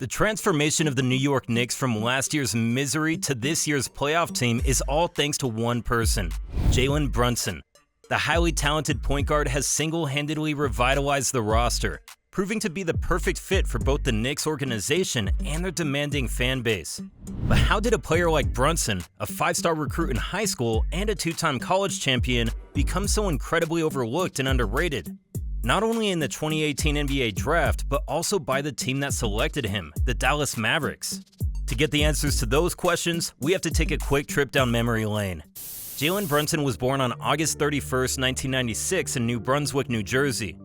The transformation of the New York Knicks from last year's misery to this year's playoff team is all thanks to one person, Jalen Brunson. The highly talented point guard has single-handedly revitalized the roster, proving to be the perfect fit for both the Knicks organization and their demanding fan base. But how did a player like Brunson, a five-star recruit in high school and a two-time college champion, become so incredibly overlooked and underrated? Not only in the 2018 NBA draft, but also by the team that selected him, the Dallas Mavericks. To get the answers to those questions, we have to take a quick trip down memory lane. Jalen Brunson was born on August 31, 1996 in New Brunswick, New Jersey.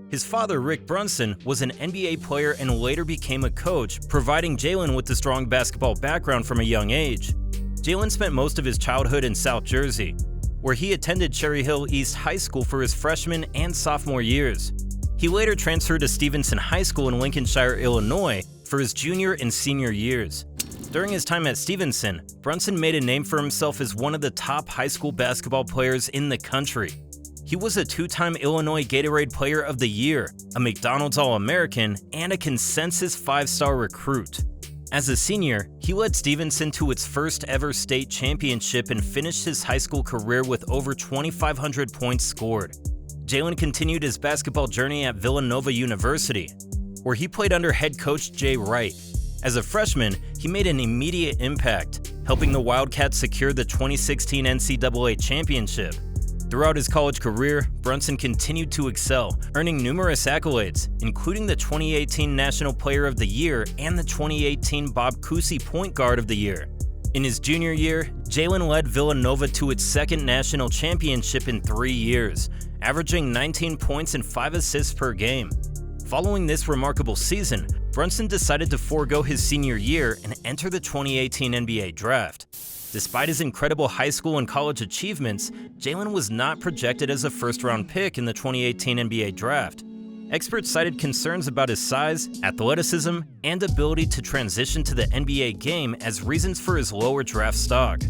His father, Rick Brunson, was an NBA player and later became a coach, providing Jalen with a strong basketball background from a young age. Jalen spent most of his childhood in South Jersey, where he attended Cherry Hill East High School for his freshman and sophomore years. He later transferred to Stevenson High School in Lincolnshire, Illinois for his junior and senior years. During his time at Stevenson, Brunson made a name for himself as one of the top high school basketball players in the country. He was a two-time Illinois Gatorade Player of the Year, a McDonald's All-American, and a consensus five-star recruit. As a senior, he led Stevenson to its first ever state championship and finished his high school career with over 2,500 points scored. Jalen continued his basketball journey at Villanova University, where he played under head coach Jay Wright. As a freshman, he made an immediate impact, helping the Wildcats secure the 2016 NCAA championship. Throughout his college career, Brunson continued to excel, earning numerous accolades, including the 2018 National Player of the Year and the 2018 Bob Cousy Point Guard of the Year. In his junior year, Jalen led Villanova to its second national championship in 3 years, averaging 19 points and 5 assists per game. Following this remarkable season, Brunson decided to forego his senior year and enter the 2018 NBA draft. Despite his incredible high school and college achievements, Jalen was not projected as a first-round pick in the 2018 NBA draft. Experts cited concerns about his size, athleticism, and ability to transition to the NBA game as reasons for his lower draft stock.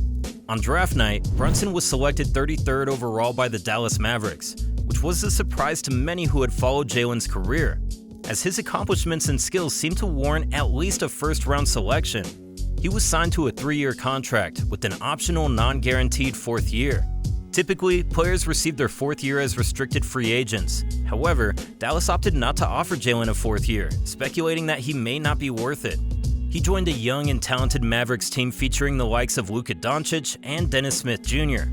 On draft night, Brunson was selected 33rd overall by the Dallas Mavericks, which was a surprise to many who had followed Jalen's career, as his accomplishments and skills seemed to warrant at least a first-round selection. He was signed to a 3-year contract with an optional non-guaranteed 4th year. Typically, players receive their 4th year as restricted free agents. However, Dallas opted not to offer Jalen a 4th year, speculating that he may not be worth it. He joined a young and talented Mavericks team featuring the likes of Luka Doncic and Dennis Smith Jr.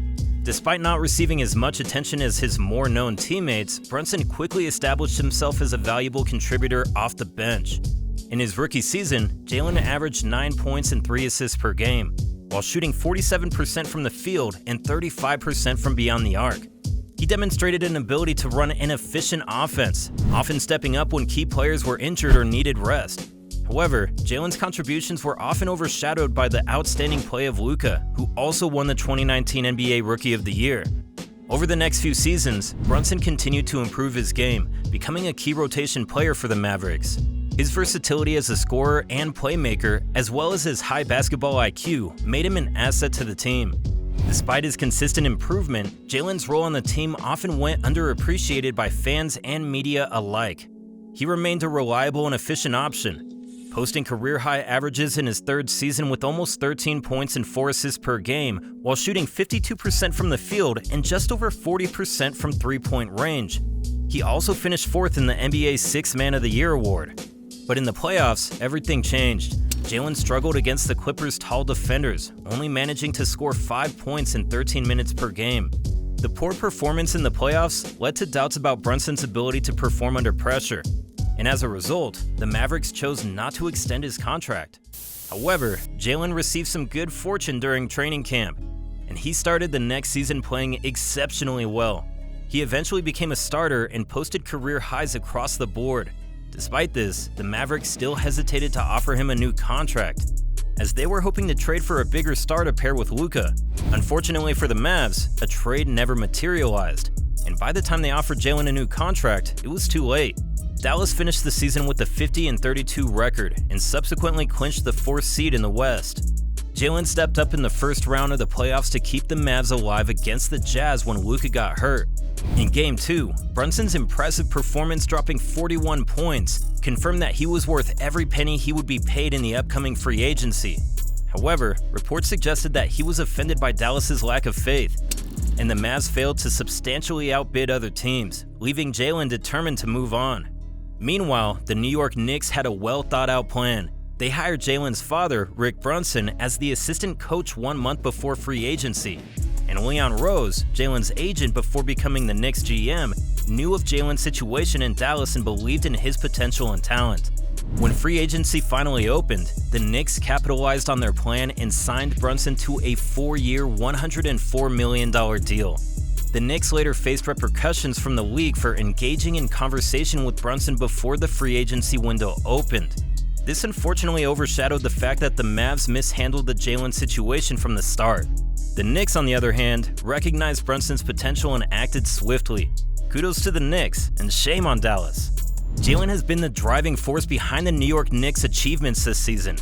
Despite not receiving as much attention as his more known teammates, Brunson quickly established himself as a valuable contributor off the bench. In his rookie season, Jalen averaged 9 points and 3 assists per game, while shooting 47% from the field and 35% from beyond the arc. He demonstrated an ability to run an efficient offense, often stepping up when key players were injured or needed rest. However, Jalen's contributions were often overshadowed by the outstanding play of Luka, who also won the 2019 NBA Rookie of the Year. Over the next few seasons, Brunson continued to improve his game, becoming a key rotation player for the Mavericks. His versatility as a scorer and playmaker, as well as his high basketball IQ, made him an asset to the team. Despite his consistent improvement, Jalen's role on the team often went underappreciated by fans and media alike. He remained a reliable and efficient option, posting career-high averages in his 3rd season with almost 13 points and 4 assists per game, while shooting 52% from the field and just over 40% from three-point range. He also finished 4th in the NBA's 6th Man of the Year award. But in the playoffs, everything changed. Jalen struggled against the Clippers' tall defenders, only managing to score 5 points in 13 minutes per game. The poor performance in the playoffs led to doubts about Brunson's ability to perform under pressure, and as a result, the Mavericks chose not to extend his contract. However, Jalen received some good fortune during training camp, and he started the next season playing exceptionally well. He eventually became a starter and posted career highs across the board. Despite this, the Mavericks still hesitated to offer him a new contract, as they were hoping to trade for a bigger star to pair with Luka. Unfortunately for the Mavs, a trade never materialized, and by the time they offered Jalen a new contract, it was too late. Dallas finished the season with a 50-32 record and subsequently clinched the 4th seed in the West. Jalen stepped up in the first round of the playoffs to keep the Mavs alive against the Jazz when Luka got hurt. In Game 2, Brunson's impressive performance, dropping 41 points, confirmed that he was worth every penny he would be paid in the upcoming free agency. However, reports suggested that he was offended by Dallas's lack of faith, and the Mavs failed to substantially outbid other teams, leaving Jalen determined to move on. Meanwhile, the New York Knicks had a well-thought-out plan. They hired Jalen's father, Rick Brunson, as the assistant coach 1 month before free agency, and Leon Rose, Jalen's agent before becoming the Knicks GM, knew of Jalen's situation in Dallas and believed in his potential and talent. When free agency finally opened, the Knicks capitalized on their plan and signed Brunson to a 4-year, $104 million deal. The Knicks later faced repercussions from the league for engaging in conversation with Brunson before the free agency window opened. This unfortunately overshadowed the fact that the Mavs mishandled the Jalen situation from the start. The Knicks, on the other hand, recognized Brunson's potential and acted swiftly. Kudos to the Knicks, and shame on Dallas. Jalen has been the driving force behind the New York Knicks' achievements this season.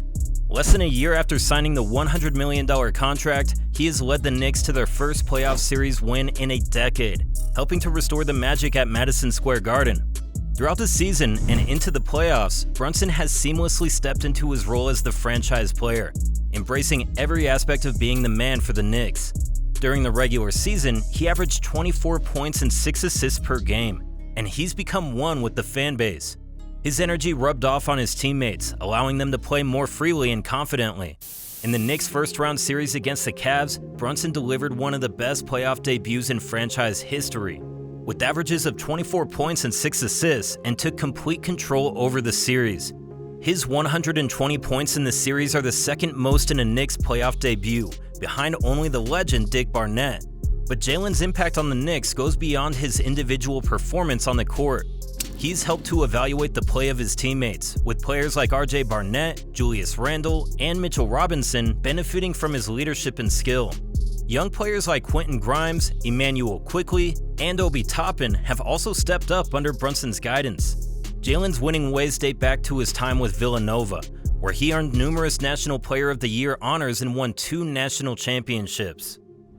Less than a year after signing the $100 million contract, he has led the Knicks to their first playoff series win in a decade, helping to restore the magic at Madison Square Garden. Throughout the season and into the playoffs, Brunson has seamlessly stepped into his role as the franchise player, embracing every aspect of being the man for the Knicks. During the regular season, he averaged 24 points and 6 assists per game, and he's become one with the fan base. His energy rubbed off on his teammates, allowing them to play more freely and confidently. In the Knicks' first-round series against the Cavs, Brunson delivered one of the best playoff debuts in franchise history, with averages of 24 points and 6 assists, and took complete control over the series. His 120 points in the series are the second most in a Knicks playoff debut, behind only the legend Dick Barnett. But Jalen's impact on the Knicks goes beyond his individual performance on the court. He's helped to evaluate the play of his teammates, with players like RJ Barnett, Julius Randle, and Mitchell Robinson benefiting from his leadership and skill. Young players like Quentin Grimes, Emmanuel Quickley, and Obi Toppin have also stepped up under Brunson's guidance. Jalen's winning ways date back to his time with Villanova, where he earned numerous National Player of the Year honors and won 2 national championships.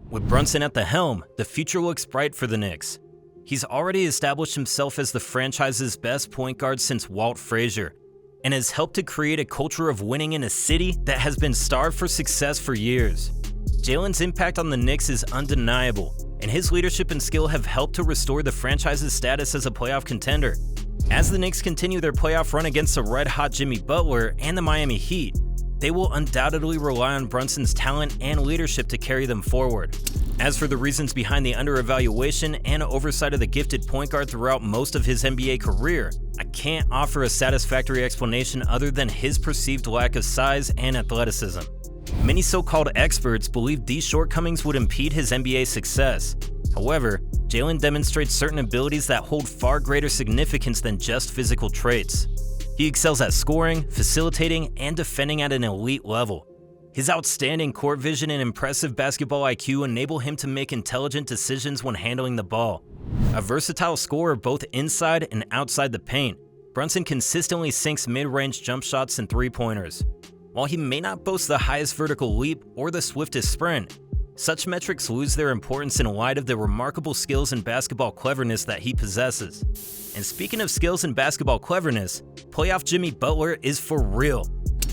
With Brunson at the helm, the future looks bright for the Knicks. He's already established himself as the franchise's best point guard since Walt Frazier, and has helped to create a culture of winning in a city that has been starved for success for years. Jalen's impact on the Knicks is undeniable, and his leadership and skill have helped to restore the franchise's status as a playoff contender. As the Knicks continue their playoff run against the red-hot Jimmy Butler and the Miami Heat, they will undoubtedly rely on Brunson's talent and leadership to carry them forward. As for the reasons behind the under-evaluation and oversight of the gifted point guard throughout most of his NBA career, I can't offer a satisfactory explanation other than his perceived lack of size and athleticism. Many so-called experts believe these shortcomings would impede his NBA success. However, Jalen demonstrates certain abilities that hold far greater significance than just physical traits. He excels at scoring, facilitating, and defending at an elite level. His outstanding court vision and impressive basketball IQ enable him to make intelligent decisions when handling the ball. A versatile scorer both inside and outside the paint, Brunson consistently sinks mid-range jump shots and three-pointers. While he may not boast the highest vertical leap or the swiftest sprint, such metrics lose their importance in light of the remarkable skills and basketball cleverness that he possesses. And speaking of skills and basketball cleverness, playoff Jimmy Butler is for real.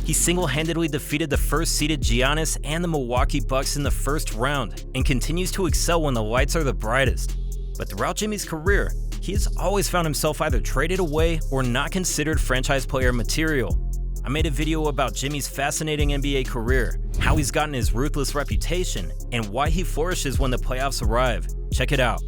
He single-handedly defeated the first-seeded Giannis and the Milwaukee Bucks in the first round, and continues to excel when the lights are the brightest. But throughout Jimmy's career, he has always found himself either traded away or not considered franchise player material. I made a video about Jimmy's fascinating NBA career, how he's gotten his ruthless reputation, and why he flourishes when the playoffs arrive. Check it out.